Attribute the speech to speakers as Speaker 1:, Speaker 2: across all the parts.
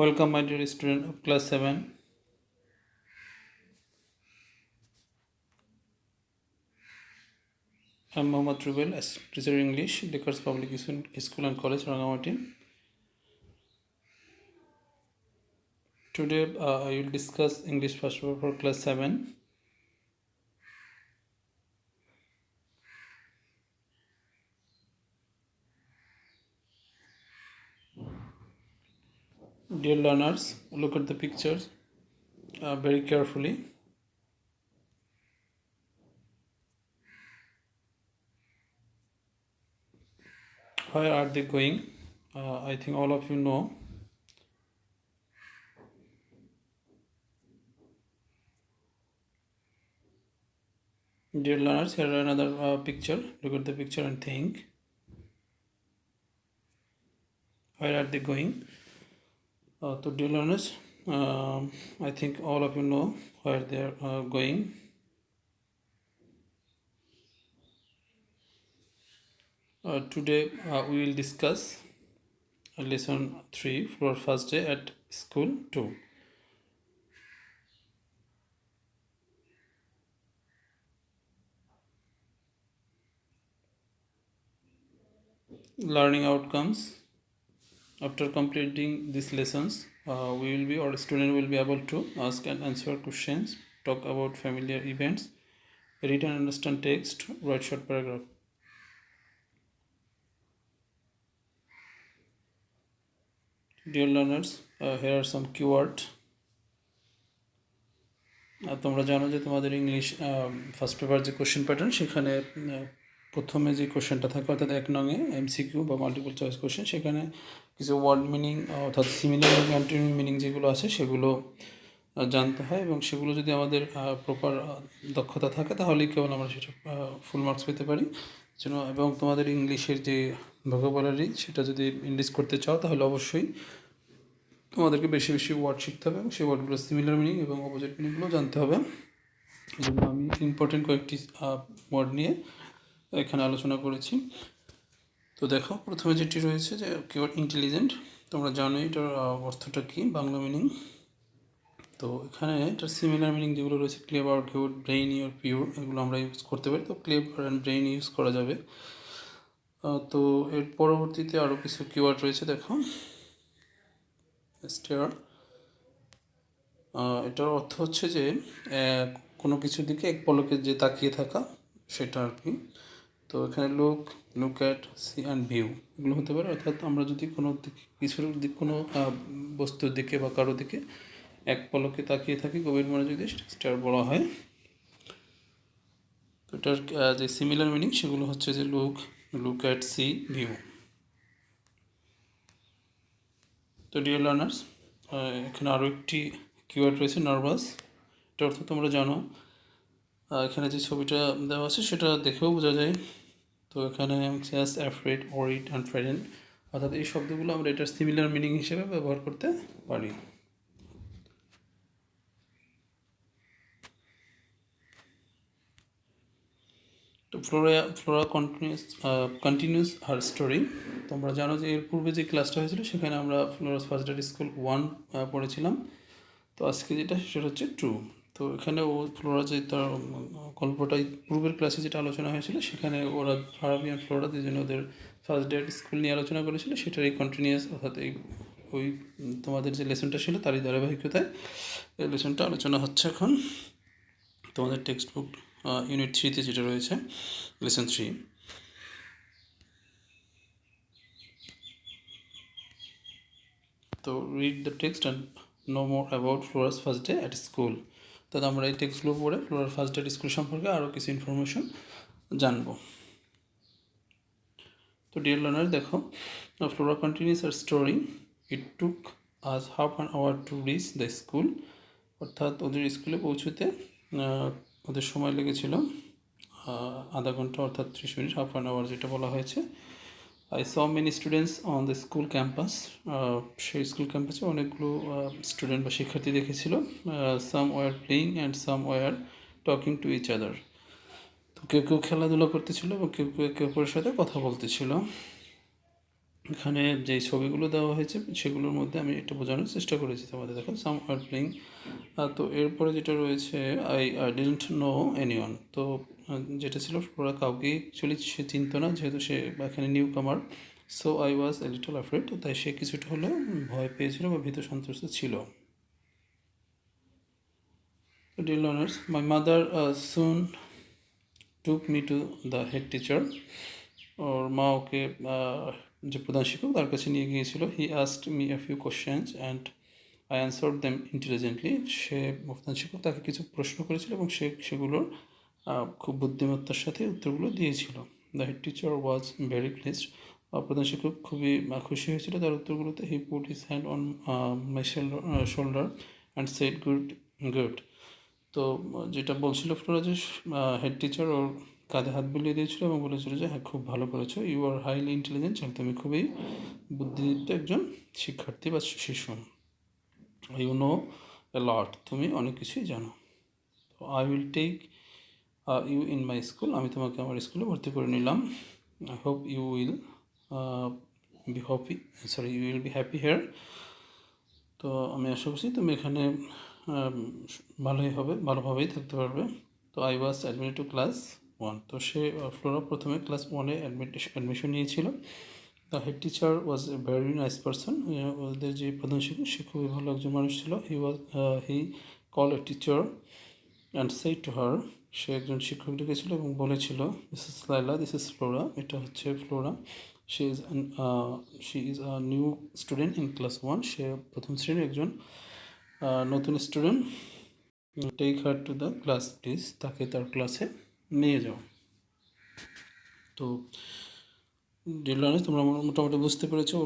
Speaker 1: Welcome, my dear student of class 7. I'm Mohammad Rubel, as teacher English, Lakers Public School and College, Rangamati. Today, I will discuss English first paper for class 7. Dear learners, look at the pictures very carefully. Where are they going? I think all of you know. Dear learners, here are another picture. Look at the picture and think. Where are they going? So dear learners, I think all of you know where they are going. Today we will discuss lesson 3 for first day at school 2. Learning outcomes. After completing these lessons, we will be or student will be able to ask and answer questions, talk about familiar events, read and understand text, write short paragraph. Dear learners, here are some keywords. তোমরা জানো যে তোমাদের English first paper যে question pattern সেখানে প্রথমে যে কোশ্চেনটা থাকে অর্থাৎ 1 নংয়ে এমসিকিউ বা মাল্টিপল চয়েস কোশ্চেন, সেখানে কিছু ওয়ার্ড মিনিং অর্থাৎ সিমিলার এবং অ্যান্টোনিম মিনিং যেগুলো আছে সেগুলো জানতে হয়, এবং সেগুলো যদি আমাদের প্রপার দক্ষতা থাকে তাহলেই কেবল আমরা সেটা ফুল মার্কস পেতে পারি যেন। এবং তোমাদের ইংলিশের যে ভোকাবুলারি সেটা যদি ইনক্রিজ করতে চাও তাহলে অবশ্যই তোমাদেরকে বেশি বেশি ওয়ার্ড শিখতে হবে এবং সেই ওয়ার্ডগুলো সিমিলার মিনিং এবং অপোজিট মিনিংগুলো জানতে হবে। এই জন্য আমি ইম্পর্টেন্ট কয়েকটি ওয়ার্ড নিয়ে এখানে আলোচনা করেছি। তো দেখো, প্রথমে যেটি রয়েছে যে কিওয়ার্ড ইন্টেলিজেন্ট। তোমরা জানো এটার অর্থটা কী, বাংলা মিনিং। তো এখানে এটার সিমিলার মিনিং যেগুলো রয়েছে ক্লেভার, কিউট, ব্রেইনি আর পিওর, এগুলো আমরা ইউজ করতে পারি। তো ক্লেভার অ্যান্ড ব্রেইন ইউজ করা যাবে। তো এর পরবর্তীতে আরও কিছু কিওয়ার্ড রয়েছে, দেখো। স্টেয়ার, এটার অর্থ হচ্ছে যে কোনো কিছুর দিকে এক পলকে যে তাকিয়ে থাকা, সেটা আর কি। তো এখানে look, look at, see and view এগুলো হতে পারে। অর্থাৎ আমরা যদি কোনো কিছুর দিক, কোনো বস্তুর দিকে বা কারো দিকে এক পলকে তাকিয়ে থাকি গভীর মনোযোগে, স্টেয়ার বলা হয়। তো এটার যে সিমিলার মিনিং সেগুলো হচ্ছে যে look, look at, see, view. তো ডিয়ার লার্নার্স, এখানে আরও একটি কিওয়ার্ড রয়েছে, নার্ভাস। এটার অর্থ তোমরা জানো। এখানে যে ছবিটা দেওয়া আছে সেটা দেখেও বোঝা যায়। তো এখানে জাস্ট অ্যাফ্রেড, ওরিড অ্যান্ড ফ্রেডেন্ট, অর্থাৎ এই শব্দগুলো আমরা এটার সিমিলার মিনিং হিসেবে ব্যবহার করতে পারি। তো ফ্লোরা কন্টিনিউস হার স্টোরি। তোমরা জানো যে এর পূর্বে যে ক্লাসটা হয়েছিল সেখানে আমরা ফ্লোরাস ফার্স্ট ডে স্কুল 1 পড়েছিলাম। তো আজকে যেটা সেটা হচ্ছে 2। তো এখানে ফ্লোরা যে তার গল্পটাই পূর্বের ক্লাসে যেটা আলোচনা হয়েছিল সেখানে ওরা ফারাবি আর ফ্লোরা দুজনে ওদের ফার্স্ট ডে স্কুল নিয়ে আলোচনা করেছিল, সেটার এই কন্টিনিউয়াস, অর্থাৎ এই ওই তোমাদের যে লেসনটা ছিল তারই ধারাবাহিকতায় এই লেসনটা আলোচনা হচ্ছে এখন। তোমাদের টেক্সট বুক ইউনিট 3-তে যেটা রয়েছে, লেসন 3। তো read the text and know more about Flora's first day at school. তাহলে আমরা এই টেক্সটগুলো পড়ে ফ্লোরার ফার্স্ট ডে স্কুল সম্পর্কে আরও কিছু ইনফরমেশন জানবো। তো ডিয়ার লার্নার, দেখো, Flora continues her story. It took us half an hour to reach the school. অর্থাৎ ওদের স্কুলে পৌঁছতে ওদের সময় লেগেছিল আধা ঘন্টা, অর্থাৎ 30 মিনিট, হাফ অ্যান আওয়ার যেটা বলা হয়েছে। I saw many students on the school campus. সেই স্কুল ক্যাম্পাসে অনেকগুলো স্টুডেন্ট বা শিক্ষার্থী দেখেছিল। Some were playing and some were talking to each other. তো কেউ কেউ খেলাধুলা করতেছিল এবং কেউ কেউ একে অপরের সাথে কথা বলতেছিল। এখানে যেই ছবিগুলো দেওয়া হয়েছে সেগুলোর মধ্যে আমি এটা বোঝানোর চেষ্টা করেছি তোমাদের। দেখো সাম আর প্লেইং। তো এরপরে যেটা রয়েছে আই ডিডন্ট নো এনিওয়ান। তো যেটা ছিল ওরা কাউকে অ্যাকচুয়ালি সে চিনতো না, যেহেতু সে এখানে নিউ কামার। So I was a little afraid. তো তাই সে কিছুটা হলেও ভয় পেয়েছিল বা ভীত সন্ত্রস্ত ছিল। তো dear learners, my mother soon took me to the head teacher. ওর মা ওকে যে প্রধান শিক্ষক তার কাছে নিয়ে গিয়েছিল। He asked me a few questions and I answered them intelligently. সে প্রধান শিক্ষক তাকে কিছু প্রশ্ন করেছিল এবং সে সেগুলোর খুব বুদ্ধিমত্তার সাথে উত্তরগুলো দিয়েছিল। The head teacher was very pleased. প্রধান শিক্ষক খুবই খুশি হয়েছিল তার উত্তরগুলোতে। He put his hand on my shoulder and said good good. তো যেটা বলছিল ফ্লোরা যে হেড টিচার ওর কাঁধে হাত বুলিয়ে দিয়েছিল এবং বলেছিল যে হ্যাঁ, খুব ভালো করেছো, ইউ আর হাইলি ইন্টেলিজেন্ট, তুমি খুবই বুদ্ধিদীপ্ত একজন শিক্ষার্থী বা শিশু। ইউ নো এ লট, তুমি অনেক কিছুই জানো। তো I will take you in my school, আমি তোমাকে আমার স্কুলে ভর্তি করে নিলাম। I hope you will be happy, you will be happy here. তো আমি আশা করছি তুমি এখানে ভালোভাবেই থাকতে পারবে। তো I was admitted to class 1। তো সে ফ্লোরা প্রথমে ক্লাস 1-এ অ্যাডমিশন নিয়েছিল। The head teacher was a very nice person. ওদের যে প্রধান শিক্ষক সে খুবই ভালো একজন মানুষ ছিল। He call a teacher and say to her. সে একজন শিক্ষক ডেকেছিল এবং বলেছিল, this is Laila, this is Flora, এটা হচ্ছে Flora. She is a new student in class 1। সে প্রথম শ্রেণীর একজন নতুন student. Take her to the class please, তাকে তার ক্লাসে নিয়ে যাও। তো ডিয়ার লার্নার্স, তোমরা মোটামুটি বুঝতে পেরেছো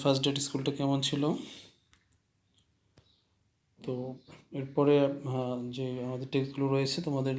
Speaker 1: ফার্স্ট ডে স্কুলটা কেমন ছিল। তো এরপরে যে আমাদের টেক্সটগুলো রয়েছে তোমাদের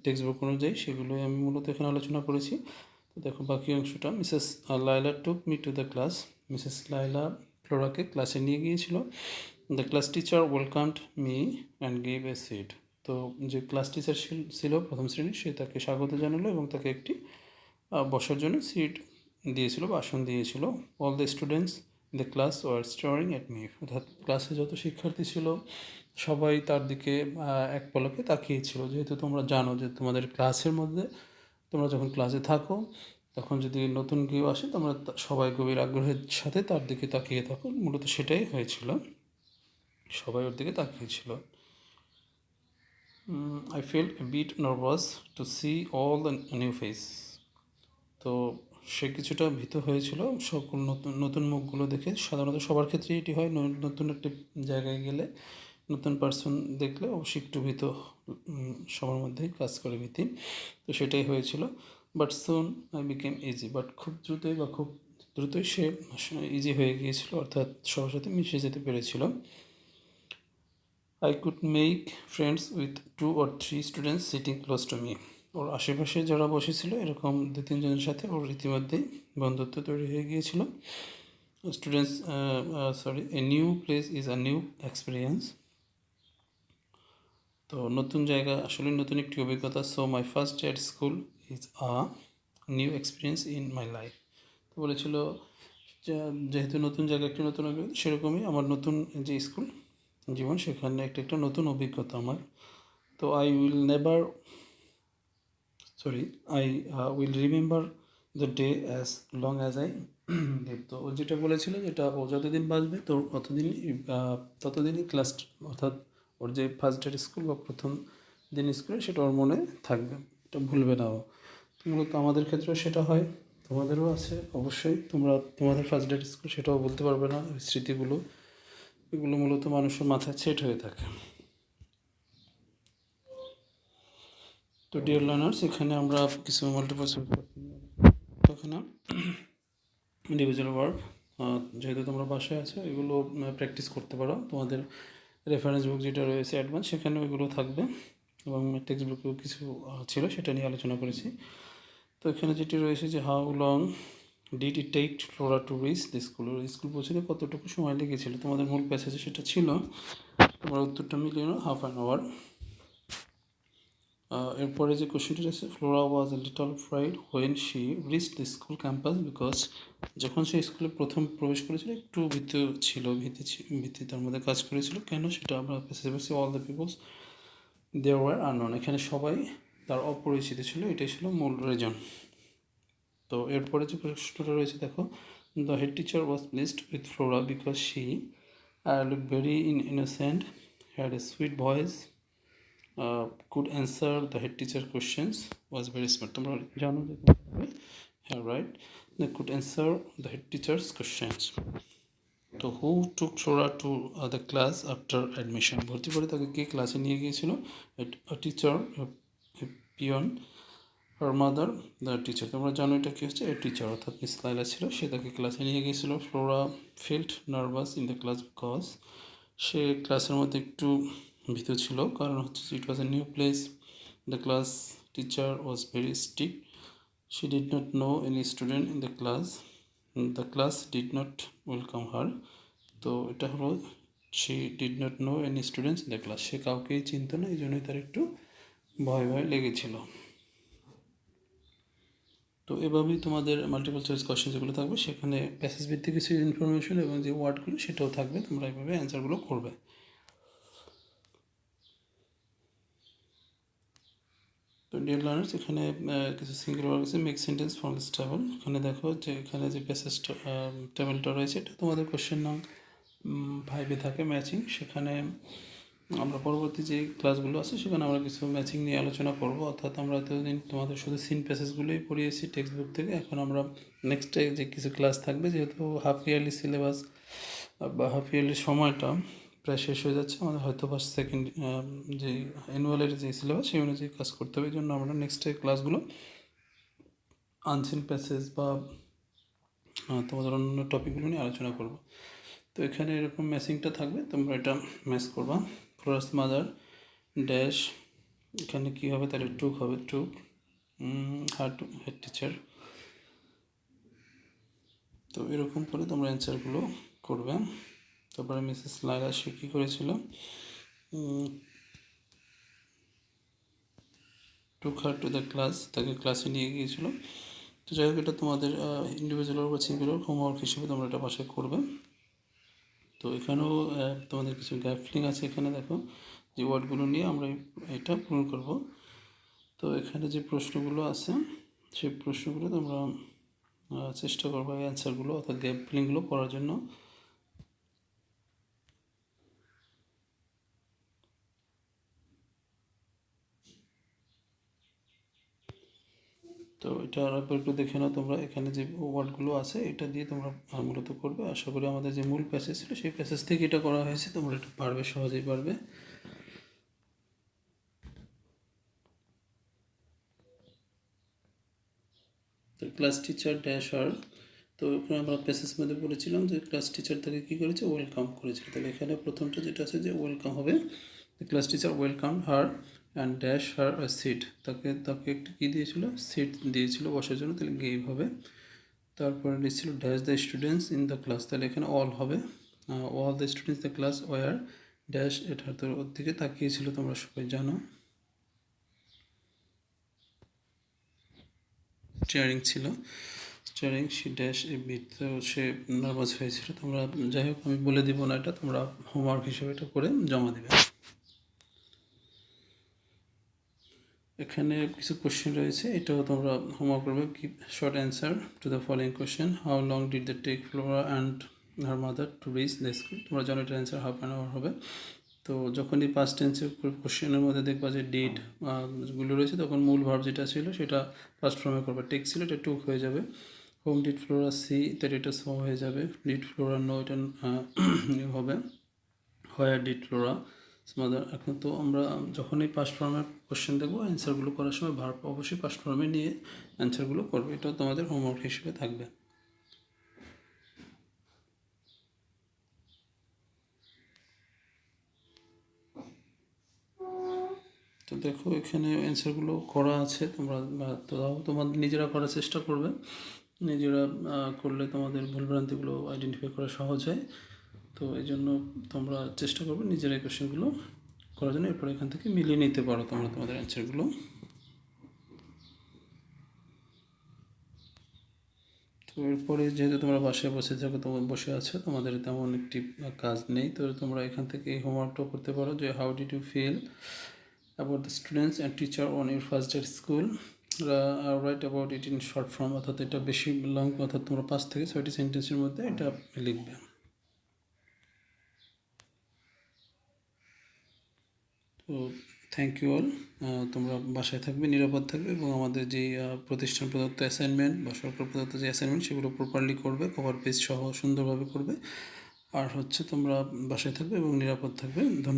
Speaker 1: টেক্সট বুক অনুযায়ী, সেগুলোই আমি মূলত এখানে আলোচনা করেছি। তো দেখো বাকি অংশটা, Mrs Laila took me to the class. Mrs Laila ফ্লোরাকে ক্লাসে নিয়ে গিয়েছিল। The class teacher welcomed me and gave a seat. তো যে ক্লাস টিচার ছিল প্রথম শ্রেণীর, সে তাকে স্বাগত জানালো এবং তাকে একটি বসার জন্য সিট দিয়েছিল বা আসন দিয়েছিল। All the students in the class were staring at me. অর্থাৎ ক্লাসে যত শিক্ষার্থী ছিল সবাই তার দিকে এক পলকে তাকিয়েছিল। যেহেতু তোমরা জানো যে তোমাদের ক্লাসের মধ্যে তোমরা যখন ক্লাসে থাকো তখন যদি নতুন কেউ আসে তোমরা সবাই গভীর আগ্রহের সাথে তার দিকে তাকিয়ে থাকো। মূলত সেটাই হয়েছিল, সবাই ওর দিকে তাকিয়েছিল। I feel a bit nervous to see all the new face. তো সে কিছুটা ভীত হয়েছিল সকল নতুন নতুন মুখগুলো দেখে। সাধারণত সবার ক্ষেত্রেই এটি হয়, নতুন একটি জায়গায় গেলে নতুন পার্সন দেখলে অবশ্যই একটু ভীত সবার মধ্যেই কাজ করে ভীতি। তো সেটাই হয়েছিল। But soon I became easy. But খুব দ্রুতই সে ইজি হয়ে গিয়েছিল, অর্থাৎ সবার সাথে মিশে যেতে পেরেছিল। I could make friends with 2 or 3 students sitting close to me. ওর আশেপাশে যারা বসেছিল এরকম 2-3 জনের সাথে ওর ইতিমধ্যেই বন্ধুত্ব তৈরি হয়ে গিয়েছিল। Students A new place is a new experience. তো নতুন জায়গা আসলে নতুন একটি অভিজ্ঞতা। So my first day at school is a new experience in my life. তো বলেছিল যেহেতু নতুন জায়গা একটি নতুন অভিজ্ঞতা, সেরকমই আমার নতুন যে স্কুল জীবন সেখানে একটা নতুন অভিজ্ঞতা আমার। তো I will remember the day as long as I live. তো ও যেটা বলেছিল, যেটা ও যতদিন বাঁচবে তো ততদিনই ক্লাস, অর্থাৎ ওর যে ফার্স্ট ডে স্কুল বা প্রথম দিন স্কুলে, সেটা ওর মনে থাকবে, এটা ভুলবে না ও। মূলত আমাদের ক্ষেত্রেও সেটা হয়, তোমাদেরও আছে অবশ্যই। তোমাদের ফার্স্ট ডে স্কুল সেটাও বলতে পারবে না, ওই স্মৃতিগুলো এগুলো মূলত মানুষের মাথায় সেট হয়ে থাকে। তো ডিয়ার লার্নার্স, এখানে আমরা কিছু মাল্টিপল চয়েস এখানে ইন্ডিভিজুয়াল ভার্ব, যেহেতু তোমরা বাসায় আছো এগুলো প্র্যাকটিস করতে পারো। তোমাদের রেফারেন্স বুক যেটা রয়েছে অ্যাডভান্স, সেখানে ওইগুলো থাকবে এবং টেক্সট বুকেও কিছু ছিল, সেটা নিয়ে আলোচনা করেছি। তো এখানে যেটি রয়েছে যে how long did it take Flora to reach the school. School পৌঁছতে কতটুকু সময় লেগেছিল, তোমাদের মূল প্যাসেজে সেটা ছিল। তোমরা উত্তরটা মিলিয়ে নাও, 1/2 hour। এরপরে যে কোশ্চেনটি আছে, Flora was a little fried when she rich the school campus because যখন সে স্কুলে প্রথম প্রবেশ করেছিল একটু ভীতি তার মধ্যে কাজ করেছিল। কেন সেটা আমরা পেছি all the peoples there were unknown, এখানে সবাই তার অপরিচিত ছিল, এটাই ছিল মূল রিজন। তো এরপরে যে প্রশ্নটা রয়েছে দেখো, the head teacher was placed with Flora because she look very innocent, had a sweet voice, could answer the head teacher questions, was very smart। তোমরা জানো যে হ্যাঁ right, they could answer the head teacher's questions। তো who took Flora to the class after admission, ভর্তি করে তাকে কে ক্লাসে নিয়ে গিয়েছিল? টিচার, পিয়ন, আর মাদার, দ্য টিচার। তোমরা জানো এটা কী হচ্ছে, এ টিচার অর্থাৎ মিস লাইলা ছিল, সে তাকে ক্লাসে নিয়ে গিয়েছিল। Flora felt nervous in the class because, সে ক্লাসের মধ্যে একটু ভীত ছিল, কারণ হচ্ছে it was a new place, the class teacher was very strict, she did not know any student in the class did not welcome her. তো এটা হলো she did not know any students in the class, সে কাউকেই চিনত না, এই জন্যই তার একটু ভয় লেগেছিল। তো এভাবেই তোমাদের মাল্টিপল চয়েস কোয়েশ্চেন যেগুলো থাকবে সেখানে প্যাসেজ ভিত্তিক কিছু ইনফরমেশন এবং যে ওয়ার্ডগুলো সেটাও থাকবে, তোমরা এইভাবে অ্যান্সারগুলো করবে। তো ডিয়ার লার্নার্স, এখানে কিছু সিঙ্গেল ওয়ার্ড আছে, make sentence from this table. এখানে দেখো যে এখানে যে প্যাসেজ টেবিলটা রয়েছে এটা তোমাদের কোশ্চেন নং 5-এ থাকে ম্যাচিং। সেখানে আমরা পরবর্তী যে ক্লাসগুলো আছে সেখানে আমরা কিছু ম্যাচিং নিয়ে আলোচনা করব, অর্থাৎ আমরা এতদিন তোমাদের শুধু সিন প্যাসেজগুলোই পড়িয়েছি টেক্সট বুক থেকে। এখন আমরা নেক্সট যে কিছু ক্লাস থাকবে, যেহেতু হাফ ইয়ারলি সিলেবাস বা হাফ ইয়ারলি সময়টা প্রায় শেষ হয়ে যাচ্ছে আমাদের, হয়তো বা সেকেন্ড যে অ্যানুয়ালের যে সিলেবাস সেই অনুযায়ী কাজ করতে হবে। এই জন্য আমরা নেক্সট ক্লাসগুলো আনসিন প্যাসেজ বা তোমাদের অন্য টপিকগুলো নিয়ে আলোচনা করব। তো এখানে এরকম ম্যাচিংটা থাকবে, তোমরা এটা ম্যাচ করবা। ফ্লোরাস মাদার ড্যাশ, এখানে কী হবে তাহলে টুক হবে, টুক হেড টিচার। তো এরকম করে তোমরা অ্যান্সারগুলো করবে। তারপরে মিসেস লাইলা সে কী করেছিল, টুক হার টু দ্য ক্লাস, তাকে ক্লাসে নিয়ে গিয়েছিল। তো যাই হোক, এটা তোমাদের ইন্ডিভিজুয়াল বা সিঙ্গুলার হোমওয়ার্ক হিসেবে তোমরা এটা বাসায় করবে। তো এখানেও তোমাদের কিছু গ্যাপ ফিলিং আছে, এখানে দেখো যে ওয়ার্ডগুলো নিয়ে আমরা এটা পূরণ করব। তো এখানে যে প্রশ্নগুলো আছে সেই প্রশ্নগুলো তোমরা চেষ্টা করবো এই অ্যান্সারগুলো অর্থাৎ গ্যাপ ফিলিংগুলো করার জন্য। তো এটা আরেকবার একটু দেখে নাও তোমরা, এখানে যে ওয়ার্ডগুলো আছে এটা দিয়ে তোমরা মূলত করবে। আশা করি আমাদের যে মূল প্যাসেজ ছিল সেই প্যাসেজ থেকে এটা করা হয়েছে, তোমরা এটা পারবে, সহজেই পারবে। তো ক্লাস টিচার ড্যাশ আর, তো এখানে আমরা প্যাসেজ মধ্যে বলেছিলাম যে ক্লাস টিচার তাকে কী করেছে, ওয়েলকাম করেছিল। তাহলে এখানে প্রথমটা যেটা আছে যে ওয়েলকাম হবে, class teacher welcome her and dash her a seat, তাকে একটি কী দিয়েছিল, সিট দিয়েছিল বসার জন্য, তাহলে গেভ হবে। তারপরে লিখছিল dash the students in the class, তাহলে এখানে অল হবে, all the students the class were dash, এটার তো ওর দিকে তাকিয়েছিল, তোমরা সবাই জানো স্টিয়ারিং ছিল, staring she dash a bit, তো সে নার্ভাস হয়েছিল। তোমরা যাই হোক আমি বলে দিব না, এটা তোমরা হোমওয়ার্ক হিসেবে এটা করে জমা দেবে। এখানে কিছু কোশ্চেন রয়েছে, এটাও তোমরা হোমওয়ার্ক করবে। Give short answer to the following question, how long did the take Flora and her mother to reach the school. তোমরা জানো এটার অ্যান্সার হাফ অ্যান আওয়ার হবে। তো যখনই পাস্ট টেন্সের কোশ্চেনের মধ্যে দেখবা যে ডিড গুলো রয়েছে, তখন মূল ভার্ব যেটা ছিল সেটা ফার্স্ট ফর্মে করবে। টেক ছিল এটা টুক হয়ে যাবে। হোম ডিড ফ্লোরা সি, তাহলে এটা সো হয়ে যাবে। ডিড ফ্লোরা নো, এটা হবে। Where did Flora mother. এখন তো আমরা যখনই পাস্ট ফর্মের কোশ্চেন দেখবো অ্যান্সারগুলো করার সময় ভার্ব অবশ্যই পাস্ট ফর্মে নিয়ে অ্যান্সারগুলো করবে, এটাও তোমাদের হোমওয়ার্ক হিসেবে থাকবে। তো দেখো এখানে অ্যান্সারগুলো করা আছে, তোমরা তোমাদের নিজেরা করার চেষ্টা করবে। নিজেরা করলে তোমাদের ভুলভ্রান্তিগুলো আইডেন্টিফাই করা সহজ হয়। তো এই জন্য তোমরা চেষ্টা করবে নিজেরা এই কোশ্চেনগুলো করার জন্য এরপর এখান থেকে মিলিয়ে নিতে পারো তোমরা তোমাদের অ্যান্সারগুলো। তো এরপরে যেহেতু তোমরা বাসায় বসে আছো, তোমাদের তেমন একটি কাজ নেই, তো তোমরা এখান থেকে এই হোমওয়ার্কটাও করতে পারো যে how did you feel about the students and teacher on your first day school, write about it in short form, অর্থাৎ এটা বেশি লং, অর্থাৎ তোমরা 5 থেকে 6টি সেন্টেন্সের মধ্যে এটা লিখবে। তো থ্যাংক ইউ অল। তোমরা বাসায় থাকবে, নিরাপদ থাকবে এবং আমাদের যে প্রতিষ্ঠান প্রদত্ত অ্যাসাইনমেন্ট বা সরকার প্রদত্ত যে অ্যাসাইনমেন্ট সেগুলো প্রপারলি করবে, কভার পেজ সহ সুন্দরভাবে করবে। আর হচ্ছে তোমরা বাসায় থাকবে এবং নিরাপদ থাকবে। ধন্যবাদ।